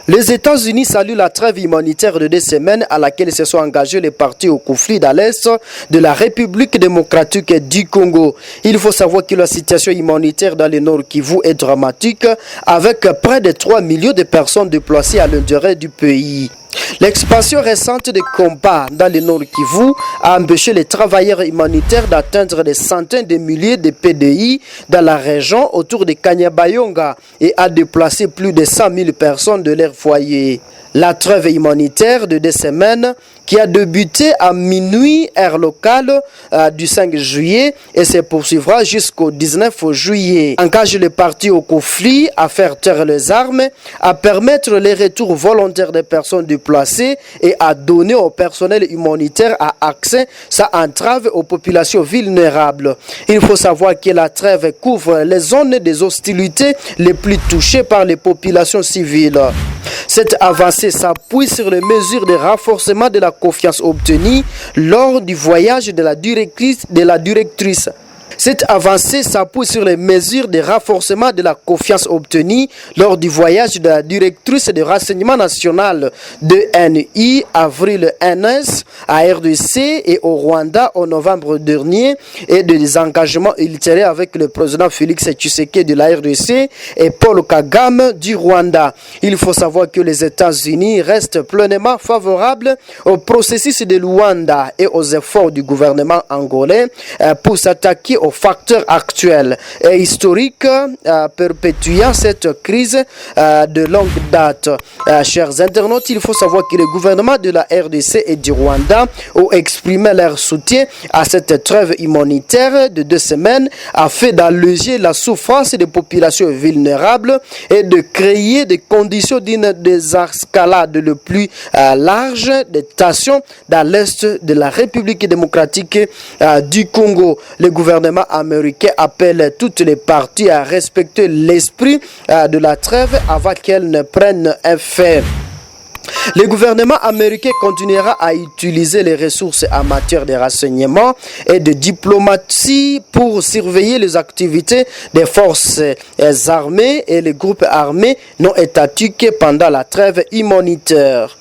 Les États-Unis saluent la trêve humanitaire de 2 semaines à laquelle se sont engagés les partis au conflit dans l'Est de la République démocratique du Congo. Il faut savoir que la situation humanitaire dans le Nord Kivu est dramatique avec près de 3 millions de personnes déplacées à l'intérieur du pays. L'expansion récente des combats dans le Nord Kivu a empêché les travailleurs humanitaires d'atteindre des centaines de milliers de PDI dans la région autour de Kanyabayonga et a déplacé plus de 100 000 personnes de leur foyer. La trêve humanitaire de 2 semaines qui a débuté à minuit heure locale du 5 juillet et se poursuivra jusqu'au 19 juillet. Engage les partis au conflit à faire taire les armes, à permettre le retour volontaire des personnes déplacées et à donner au personnel humanitaire accès sans entrave aux populations vulnérables. Il faut savoir que la trêve couvre les zones des hostilités les plus touchées par les populations civiles. Cette avancée s'appuie sur les mesures de renforcement de la confiance obtenue lors du voyage de la directrice. Cette avancée s'appuie sur les mesures de renforcement de la confiance obtenue lors du voyage de la directrice de renseignement national de NI, Avril NS, à RDC et au Rwanda en novembre dernier et des engagements ultérieurs avec le président Félix Tshisekedi de la RDC et Paul Kagame du Rwanda. Il faut savoir que les États-Unis restent pleinement favorables au processus de Luanda et aux efforts du gouvernement angolais pour s'attaquer aux facteurs actuels et historiques perpétuant cette crise de longue date. Chers internautes, il faut savoir que les gouvernements de la RDC et du Rwanda ont exprimé leur soutien à cette trêve humanitaire de 2 semaines afin d'alléger la souffrance des populations vulnérables et de créer des conditions d'une désescalade le plus large des tensions dans l'Est de la République démocratique du Congo. Le gouvernement américain appelle toutes les parties à respecter l'esprit de la trêve avant qu'elle ne prenne effet. Le gouvernement américain continuera à utiliser les ressources en matière de renseignement et de diplomatie pour surveiller les activités des forces armées et les groupes armés non étatiques pendant la trêve humanitaire.